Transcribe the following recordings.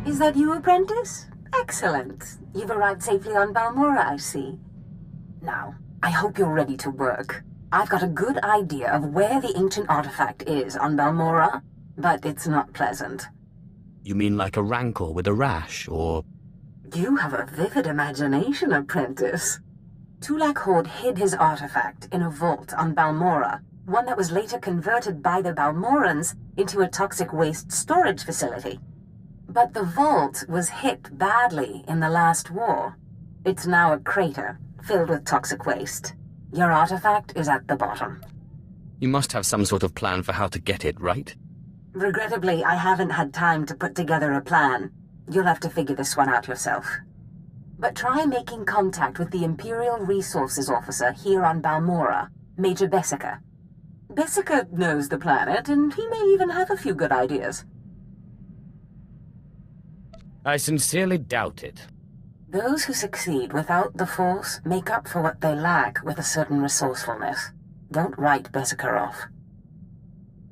Is that you, apprentice? Excellent. You've arrived safely on Balmorra, I see. Now, I hope you're ready to work. I've got a good idea of where the ancient artifact is on Balmorra, but it's not pleasant. You mean like a rancor with a rash, or... You have a vivid imagination, apprentice. Tulak Hord hid his artifact in a vault on Balmorra, one that was later converted by the Balmorrans into a toxic waste storage facility. But the vault was hit badly in the last war. It's now a crater, filled with toxic waste. Your artifact is at the bottom. You must have some sort of plan for how to get it, right? Regrettably, I haven't had time to put together a plan. You'll have to figure this one out yourself. But try making contact with the Imperial Resources Officer here on Balmorra, Major Bessica. Bessica knows the planet, and he may even have a few good ideas. I sincerely doubt it. Those who succeed without the Force make up for what they lack with a certain resourcefulness. Don't write Bessica off.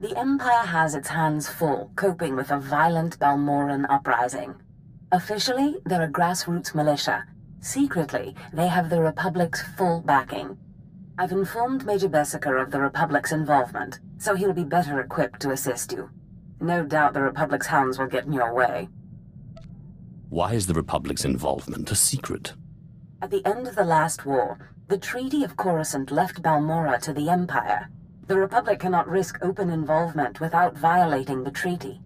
The Empire has its hands full coping with a violent Balmorran uprising. Officially, they're a grassroots militia. Secretly, they have the Republic's full backing. I've informed Major Bessica of the Republic's involvement, so he'll be better equipped to assist you. No doubt the Republic's hounds will get in your way. Why is the Republic's involvement a secret? At the end of the last war, the Treaty of Coruscant left Balmorra to the Empire. The Republic cannot risk open involvement without violating the treaty.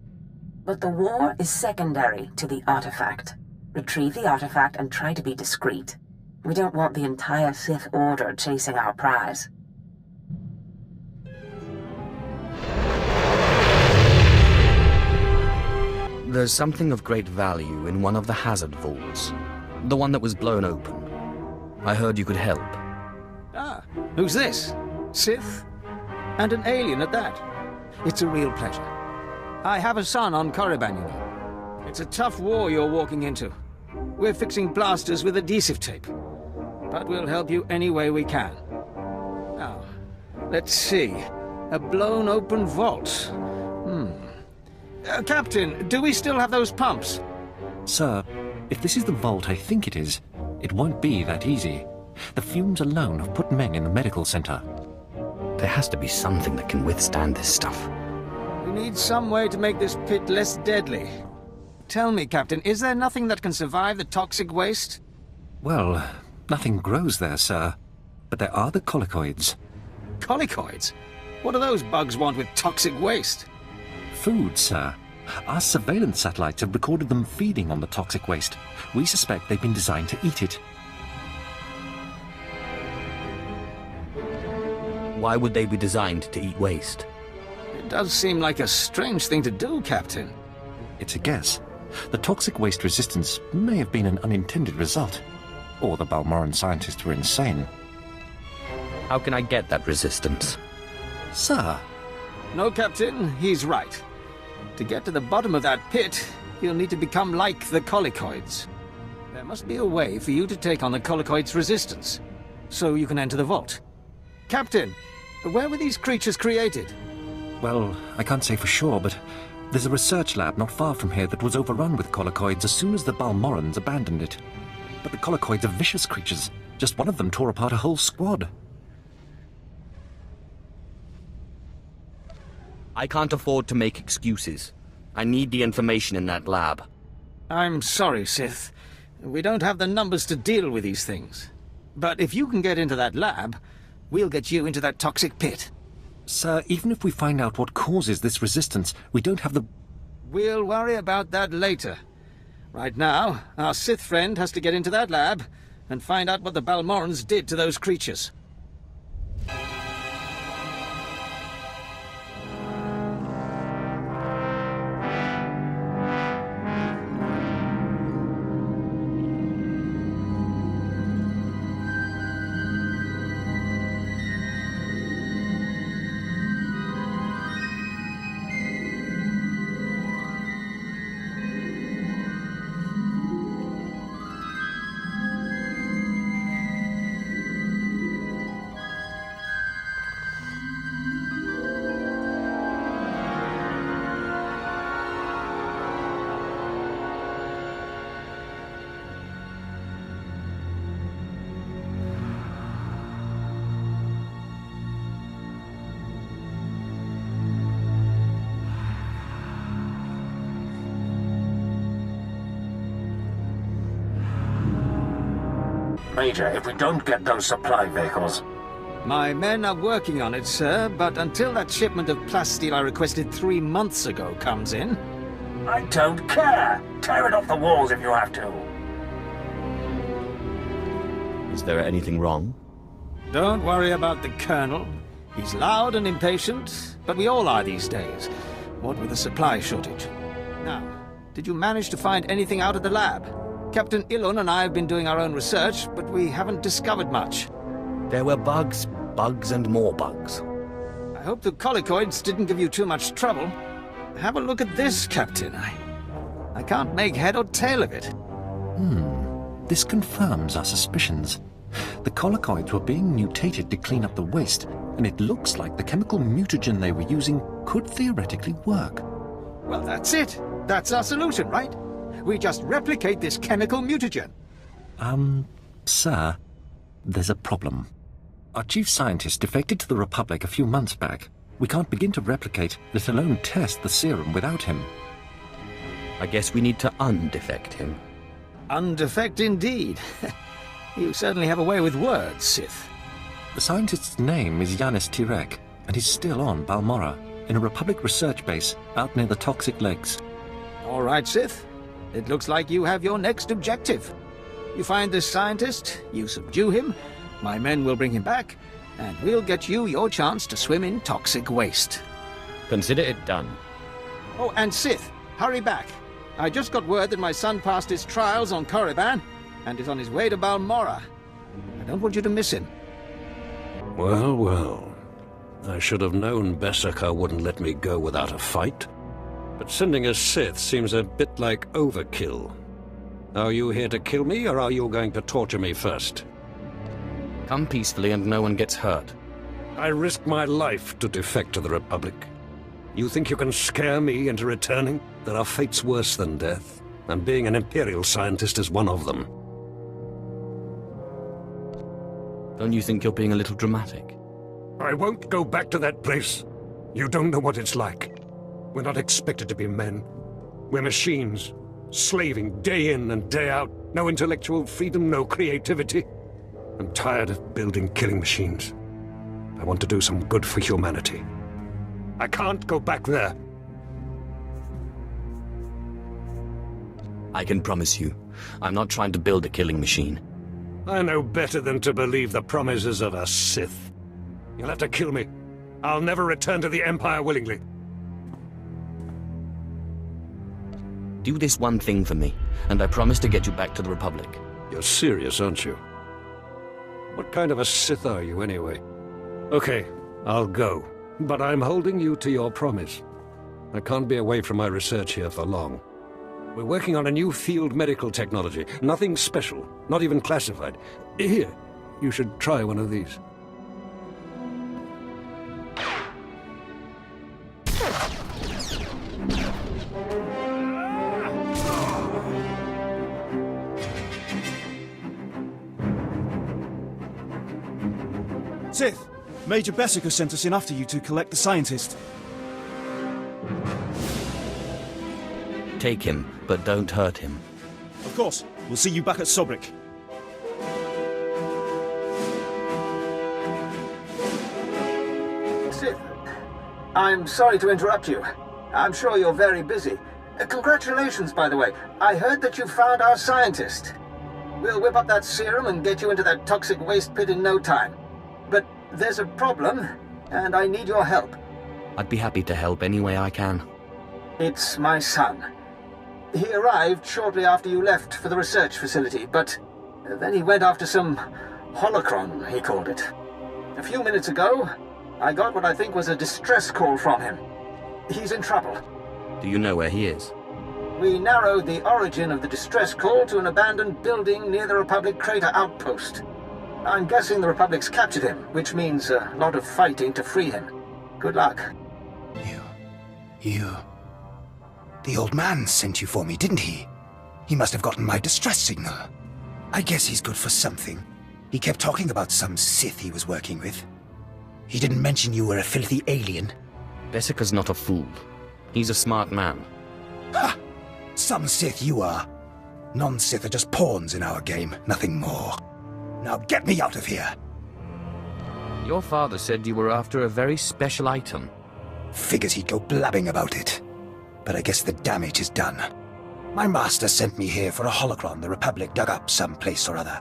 But the war is secondary to the artifact. Retrieve the artifact and try to be discreet. We don't want the entire Sith Order chasing our prize. There's something of great value in one of the hazard vaults. The one that was blown open. I heard you could help. Ah, who's this? Sith? And an alien at that. It's a real pleasure. I have a son on Korriban, you know. It's a tough war you're walking into. We're fixing blasters with adhesive tape. But we'll help you any way we can. Now, let's see. A blown open vault. Captain, do we still have those pumps? Sir, if this is the vault I think it is, it won't be that easy. The fumes alone have put men in the medical center. There has to be something that can withstand this stuff. We need some way to make this pit less deadly. Tell me, Captain, is there nothing that can survive the toxic waste? Well, nothing grows there, sir. But there are the colicoids. Colicoids? What do those bugs want with toxic waste? Food, sir. Our surveillance satellites have recorded them feeding on the toxic waste. We suspect they've been designed to eat it. Why would they be designed to eat waste? It does seem like a strange thing to do, Captain. It's a guess. The toxic waste resistance may have been an unintended result. Or the Balmorran scientists were insane. How can I get that resistance? Sir. No, Captain, he's right. To get to the bottom of that pit, you'll need to become like the colicoids. There must be a way for you to take on the colicoids' resistance, so you can enter the vault. Captain, where were these creatures created? Well, I can't say for sure, but there's a research lab not far from here that was overrun with colicoids as soon as the Balmorrans abandoned it. But the colicoids are vicious creatures. Just one of them tore apart a whole squad. I can't afford to make excuses. I need the information in that lab. I'm sorry, Sith. We don't have the numbers to deal with these things. But if you can get into that lab, we'll get you into that toxic pit. Sir, even if we find out what causes this resistance, we don't have the... We'll worry about that later. Right now, our Sith friend has to get into that lab and find out what the Balmorrans did to those creatures. Major, if we don't get those supply vehicles. My men are working on it, sir, but until that shipment of plasteel I requested 3 months ago comes in... I don't care! Tear it off the walls if you have to! Is there anything wrong? Don't worry about the Colonel. He's loud and impatient, but we all are these days, what with the supply shortage. Now, did you manage to find anything out of the lab? Captain Ilon and I have been doing our own research, but we haven't discovered much. There were bugs, bugs and more bugs. I hope the colicoids didn't give you too much trouble. Have a look at this, Captain. I can't make head or tail of it. This confirms our suspicions. The colicoids were being mutated to clean up the waste, and it looks like the chemical mutagen they were using could theoretically work. Well, that's it. That's our solution, right? We just replicate this chemical mutagen. Sir, there's a problem. Our chief scientist defected to the Republic a few months back. We can't begin to replicate, let alone test the serum without him. I guess we need to undefect him. Undefect indeed. You certainly have a way with words, Sith. The scientist's name is Yanis Tirek, and he's still on Balmorra, in a Republic research base out near the Toxic Lakes. All right, Sith. It looks like you have your next objective. You find this scientist, you subdue him, my men will bring him back, and we'll get you your chance to swim in toxic waste. Consider it done. Oh, and Sith, hurry back. I just got word that my son passed his trials on Korriban, and is on his way to Balmorra. I don't want you to miss him. Well, well. I should have known Beskar wouldn't let me go without a fight. But sending a Sith seems a bit like overkill. Are you here to kill me, or are you going to torture me first? Come peacefully and no one gets hurt. I risked my life to defect to the Republic. You think you can scare me into returning? There are fates worse than death, and being an Imperial scientist is one of them. Don't you think you're being a little dramatic? I won't go back to that place. You don't know what it's like. We're not expected to be men. We're machines, slaving day in and day out. No intellectual freedom, no creativity. I'm tired of building killing machines. I want to do some good for humanity. I can't go back there. I can promise you, I'm not trying to build a killing machine. I know better than to believe the promises of a Sith. You'll have to kill me. I'll never return to the Empire willingly. Do this one thing for me, and I promise to get you back to the Republic. You're serious, aren't you? What kind of a Sith are you, anyway? Okay, I'll go. But I'm holding you to your promise. I can't be away from my research here for long. We're working on a new field medical technology. Nothing special, not even classified. Here, you should try one of these. Sith, Major Beskar sent us in after you to collect the scientist. Take him, but don't hurt him. Of course. We'll see you back at Sobrik. Sith, I'm sorry to interrupt you. I'm sure you're very busy. Congratulations, by the way. I heard that you found our scientist. We'll whip up that serum and get you into that toxic waste pit in no time. But there's a problem, and I need your help. I'd be happy to help any way I can. It's my son. He arrived shortly after you left for the research facility, but then he went after some holocron, he called it. A few minutes ago, I got what I think was a distress call from him. He's in trouble. Do you know where he is? We narrowed the origin of the distress call to an abandoned building near the Republic crater outpost. I'm guessing the Republic's captured him, which means a lot of fighting to free him. Good luck. You... The old man sent you for me, didn't he? He must have gotten my distress signal. I guess he's good for something. He kept talking about some Sith he was working with. He didn't mention you were a filthy alien. Beskar's not a fool. He's a smart man. Ha! Some Sith you are. Non-Sith are just pawns in our game, nothing more. Now get me out of here! Your father said you were after a very special item. Figures he'd go blabbing about it. But I guess the damage is done. My master sent me here for a holocron the Republic dug up someplace or other.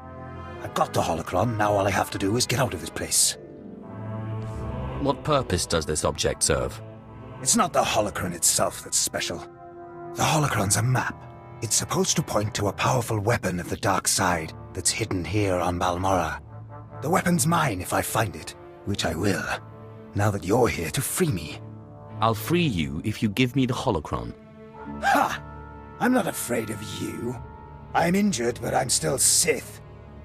I've got the holocron, now all I have to do is get out of this place. What purpose does this object serve? It's not the holocron itself that's special. The holocron's a map. It's supposed to point to a powerful weapon of the dark side that's hidden here on Balmorra. The weapon's mine if I find it, which I will, now that you're here to free me. I'll free you if you give me the holocron. Ha! I'm not afraid of you. I'm injured, but I'm still Sith.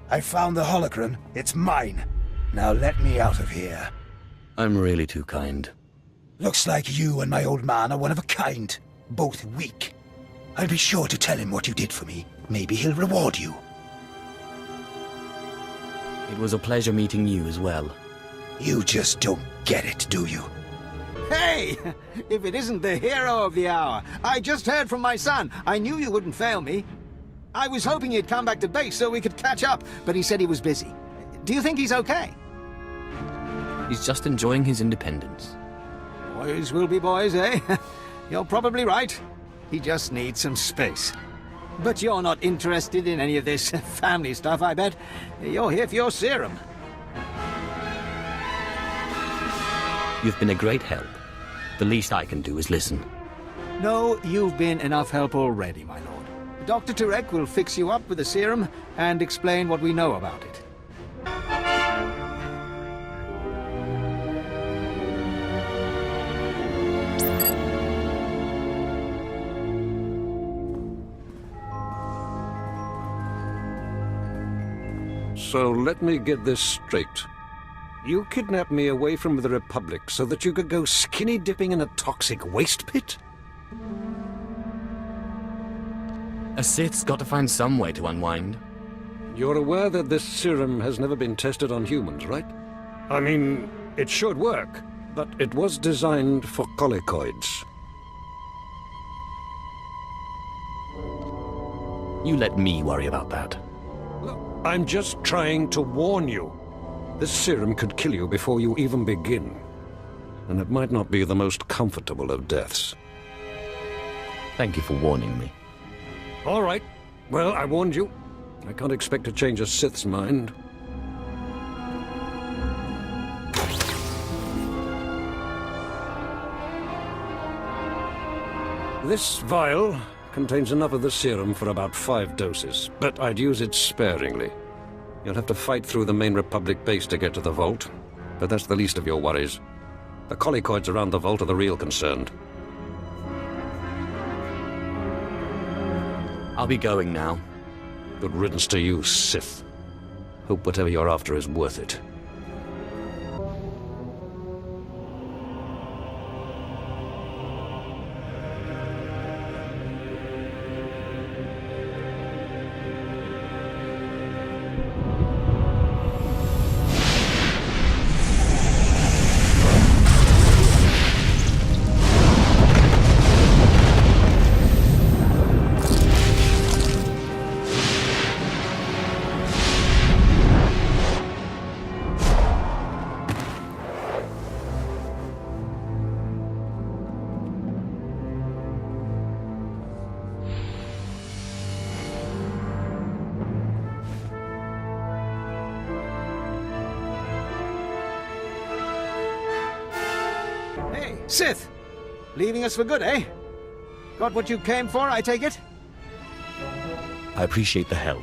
I found the holocron. It's mine. Now let me out of here. I'm really too kind. Looks like you and my old man are one of a kind. Both weak. I'll be sure to tell him what you did for me. Maybe he'll reward you. It was a pleasure meeting you as well. You just don't get it, do you? Hey! If it isn't the hero of the hour! I just heard from my son. I knew you wouldn't fail me. I was hoping he'd come back to base so we could catch up, but he said he was busy. Do you think he's okay? He's just enjoying his independence. Boys will be boys, eh? You're probably right. He just needs some space. But you're not interested in any of this family stuff, I bet. You're here for your serum. You've been a great help. The least I can do is listen. No, you've been enough help already, my lord. Dr. Turek will fix you up with the serum and explain what we know about it. So let me get this straight. You kidnapped me away from the Republic so that you could go skinny dipping in a toxic waste pit? A Sith's got to find some way to unwind. You're aware that this serum has never been tested on humans, right? I mean, it should work, but it was designed for colicoids. You let me worry about that. Look, I'm just trying to warn you. This serum could kill you before you even begin. And it might not be the most comfortable of deaths. Thank you for warning me. All right. Well, I warned you. I can't expect to change a Sith's mind. This vial contains enough of the serum for about 5 doses, but I'd use it sparingly. You'll have to fight through the main Republic base to get to the vault, but that's the least of your worries. The colicoids around the vault are the real concern. I'll be going now. Good riddance to you, Sith. Hope whatever you're after is worth it. Sith! Leaving us for good, eh? Got what you came for, I take it? I appreciate the help.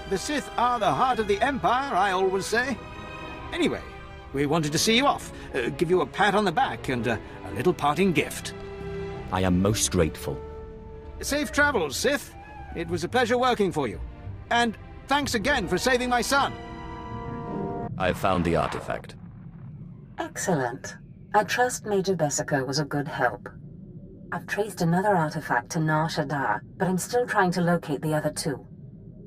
The Sith are the heart of the Empire, I always say. Anyway, we wanted to see you off, give you a pat on the back and a little parting gift. I am most grateful. Safe travels, Sith. It was a pleasure working for you. And thanks again for saving my son. I've found the artifact. Excellent. I trust Major Bessico was a good help. I've traced another artifact to Nar Shaddaa, but I'm still trying to locate the other 2.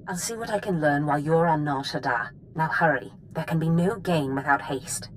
I'll see what I can learn while you're on Nar Shaddaa. Now hurry. There can be no gain without haste.